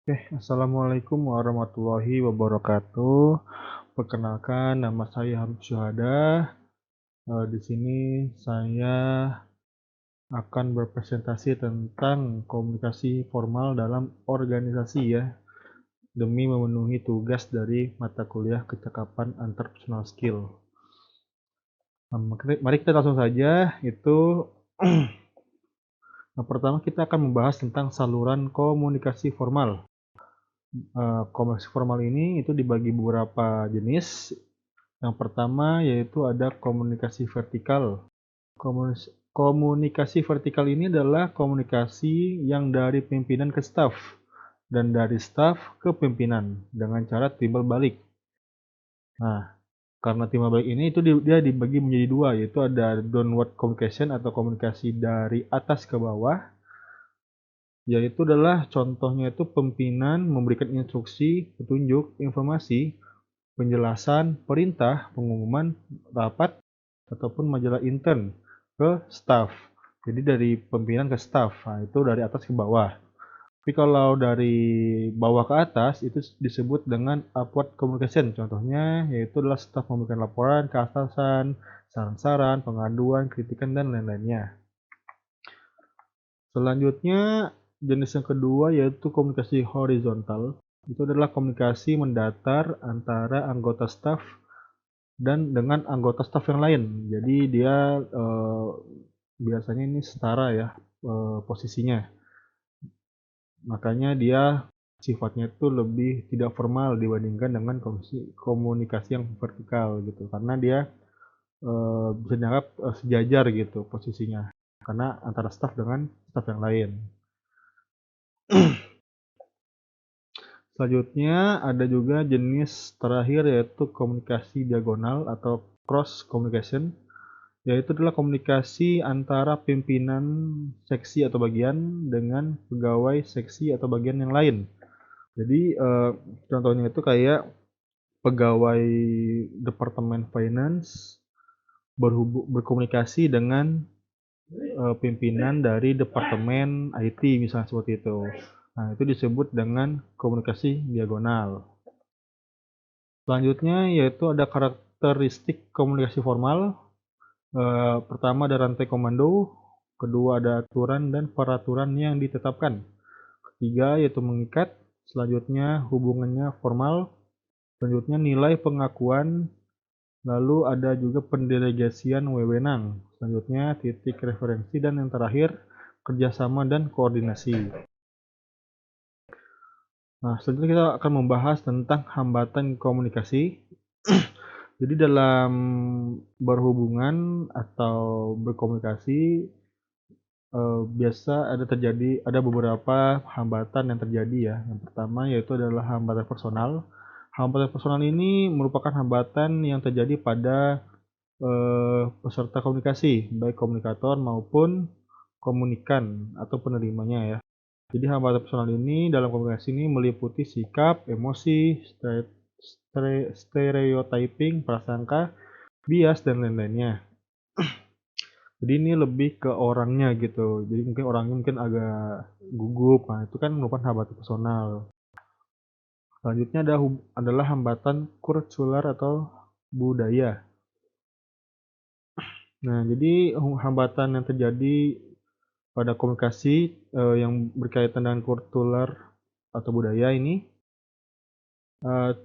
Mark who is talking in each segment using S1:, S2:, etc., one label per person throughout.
S1: Assalamualaikum warahmatullahi wabarakatuh. Perkenalkan, nama saya Hamid Syuhada. Di sini saya akan berpresentasi tentang komunikasi formal dalam organisasi ya, demi memenuhi tugas dari mata kuliah kecakapan interpersonal skill. Mari kita langsung saja. Yang pertama kita akan membahas tentang saluran komunikasi formal. Komunikasi formal ini itu dibagi beberapa jenis. Yang pertama yaitu ada komunikasi vertikal. Komunikasi vertikal ini adalah komunikasi yang dari pimpinan ke staf dan dari staf ke pimpinan dengan cara timbal balik. Nah, karena timbal balik ini itu dia dibagi menjadi dua, yaitu ada downward communication atau komunikasi dari atas ke bawah, yaitu adalah contohnya itu pimpinan memberikan instruksi, petunjuk, informasi, penjelasan, perintah, pengumuman, rapat, ataupun majalah intern ke staff. Jadi dari pimpinan ke staff, nah itu dari atas ke bawah. Tapi kalau dari bawah ke atas itu disebut dengan upward communication. Contohnya yaitu adalah staff memberikan laporan ke atasan, saran-saran, pengaduan, kritikan, dan lain-lainnya. Selanjutnya, jenis yang kedua yaitu komunikasi horizontal. Itu adalah komunikasi mendatar antara anggota staf dan dengan anggota staf yang lain. Jadi dia biasanya ini setara ya posisinya. Makanya dia sifatnya itu lebih tidak formal dibandingkan dengan komunikasi yang vertikal gitu. Karena dia bisa dianggap sejajar gitu posisinya. Karena antara staf dengan staf yang lain. Selanjutnya ada juga jenis terakhir yaitu komunikasi diagonal atau cross communication, yaitu adalah komunikasi antara pimpinan seksi atau bagian dengan pegawai seksi atau bagian yang lain. Jadi contohnya itu kayak pegawai departemen finance berkomunikasi dengan pimpinan dari departemen IT misalnya seperti itu. Nah, itu disebut dengan komunikasi diagonal. Selanjutnya yaitu ada karakteristik komunikasi formal. Pertama ada rantai komando, kedua ada aturan dan peraturan yang ditetapkan. Ketiga yaitu mengikat, selanjutnya hubungannya formal, selanjutnya nilai pengakuan, lalu ada juga pendelegasian wewenang, selanjutnya titik referensi, dan yang terakhir kerjasama dan koordinasi. Nah, selanjutnya kita akan membahas tentang hambatan komunikasi. Jadi dalam berhubungan atau berkomunikasi biasa ada beberapa hambatan yang terjadi ya. Yang pertama yaitu adalah hambatan personal. Hambatan personal ini merupakan hambatan yang terjadi pada peserta komunikasi, baik komunikator maupun komunikan atau penerimanya ya. Jadi hambatan personal ini dalam komunikasi ini meliputi sikap, emosi, stereotyping, prasangka, bias, dan lain-lainnya. Jadi ini lebih ke orangnya gitu. Jadi mungkin orangnya mungkin agak gugup. Nah, itu kan merupakan hambatan personal. Selanjutnya adalah hambatan kultural atau budaya. Nah, jadi hambatan yang terjadi pada komunikasi yang berkaitan dengan kultural atau budaya ini,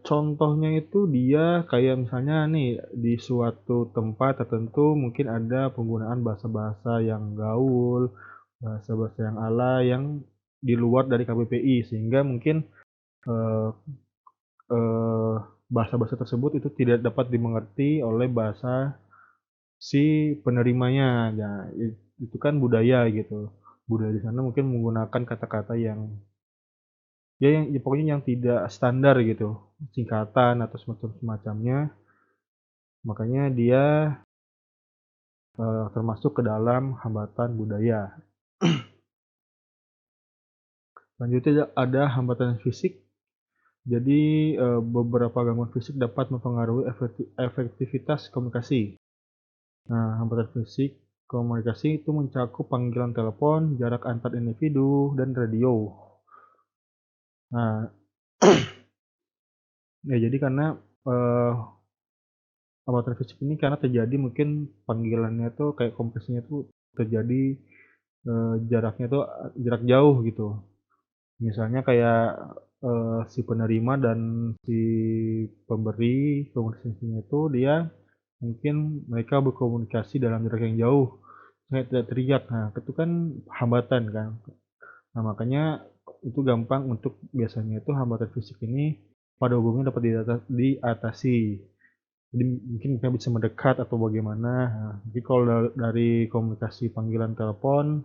S1: contohnya itu dia kayak misalnya nih di suatu tempat tertentu mungkin ada penggunaan bahasa-bahasa yang gaul, bahasa-bahasa yang alay yang di luar dari KBBI sehingga mungkin eee eee, bahasa-bahasa tersebut itu tidak dapat dimengerti oleh bahasa si penerimanya. Ya, itu kan budaya gitu. Budaya di sana mungkin menggunakan kata-kata yang ya pokoknya yang tidak standar gitu, singkatan atau semacamnya, makanya dia termasuk ke dalam hambatan budaya. Selanjutnya ada hambatan fisik. Jadi, beberapa gangguan fisik dapat mempengaruhi efektivitas komunikasi. Nah, hambatan fisik komunikasi itu mencakup panggilan telepon, jarak antar individu, dan radio. Nah, ya jadi karena, eee, hambatan fisik ini karena terjadi mungkin panggilannya tuh kayak kompresinya tuh terjadi, jaraknya tuh, jarak jauh gitu. Misalnya kayak, si penerima dan si pemberi komunikasinya itu dia mungkin mereka berkomunikasi dalam jarak yang jauh, kayak tidak teriak. Nah, itu kan hambatan kan. Nah, makanya itu gampang untuk biasanya itu hambatan fisik ini pada umumnya dapat diatasi. Jadi mungkin kita bisa mendekat atau bagaimana. Nah, jadi kalau dari komunikasi panggilan telepon,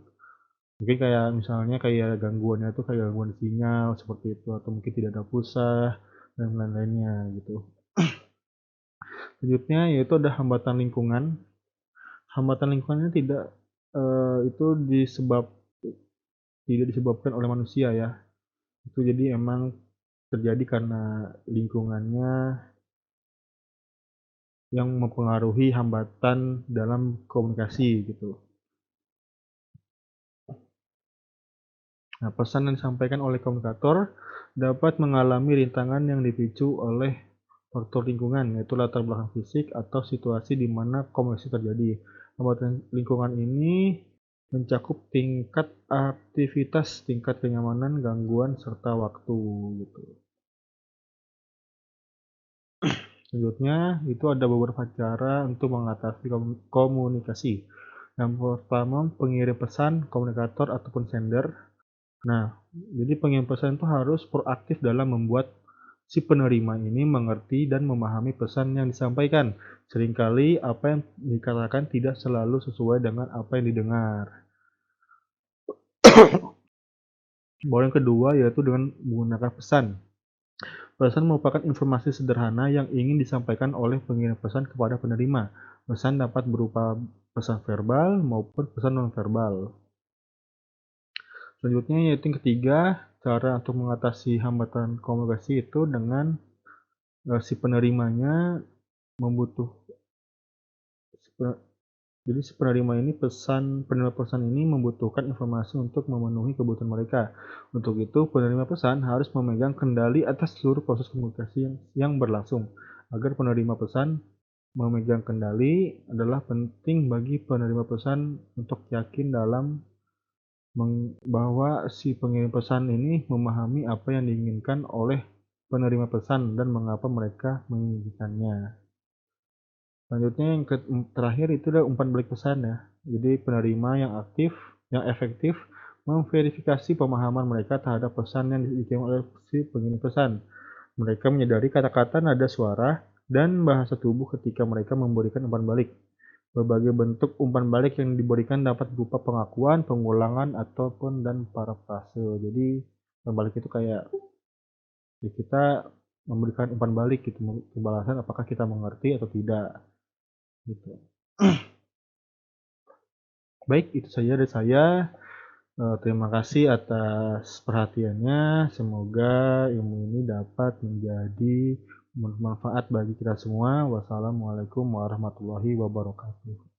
S1: mungkin kayak misalnya kayak gangguannya itu kayak gangguan sinyal seperti itu atau mungkin tidak ada pulsa dan lain-lainnya gitu. Selanjutnya yaitu ada hambatan lingkungan. Hambatan lingkungannya itu tidak disebabkan oleh manusia ya. Itu jadi emang terjadi karena lingkungannya yang mempengaruhi hambatan dalam komunikasi gitu. Nah, pesan yang disampaikan oleh komunikator dapat mengalami rintangan yang dipicu oleh faktor lingkungan, yaitu latar belakang fisik atau situasi di mana komunikasi terjadi. Hambatan lingkungan ini mencakup tingkat aktivitas, tingkat kenyamanan, gangguan, serta waktu gitu. Selanjutnya, itu ada beberapa cara untuk mengatasi komunikasi. Yang pertama, pengirim pesan, komunikator ataupun sender. Nah, jadi pengirim pesan itu harus proaktif dalam membuat si penerima ini mengerti dan memahami pesan yang disampaikan. Seringkali apa yang dikatakan tidak selalu sesuai dengan apa yang didengar. Bahwa yang kedua yaitu dengan menggunakan pesan. Pesan merupakan informasi sederhana yang ingin disampaikan oleh pengirim pesan kepada penerima. Pesan dapat berupa pesan verbal maupun pesan nonverbal. Selanjutnya yaitu yang ketiga, cara untuk mengatasi hambatan komunikasi itu dengan si penerimanya membutuh jadi si penerima ini penerima pesan ini membutuhkan informasi untuk memenuhi kebutuhan mereka. Untuk itu, penerima pesan harus memegang kendali atas seluruh proses komunikasi yang berlangsung. Agar penerima pesan memegang kendali adalah penting bagi penerima pesan untuk yakin dalam bahwa si pengirim pesan ini memahami apa yang diinginkan oleh penerima pesan dan mengapa mereka menginginkannya. Selanjutnya terakhir itu adalah umpan balik pesan ya. Jadi penerima yang efektif memverifikasi pemahaman mereka terhadap pesan yang dikirim oleh si pengirim pesan. Mereka menyadari kata-kata, nada suara, dan bahasa tubuh ketika mereka memberikan umpan balik. Berbagai bentuk umpan balik yang diberikan dapat berupa pengakuan, pengulangan, ataupun dan parafrase. Jadi umpan balik itu kayak ya kita memberikan umpan balik gitu, pembalasan apakah kita mengerti atau tidak gitu. Baik, itu saja dari saya. Terima kasih atas perhatiannya. Semoga ilmu ini dapat menjadi bermanfaat bagi kita semua. Wassalamualaikum warahmatullahi wabarakatuh.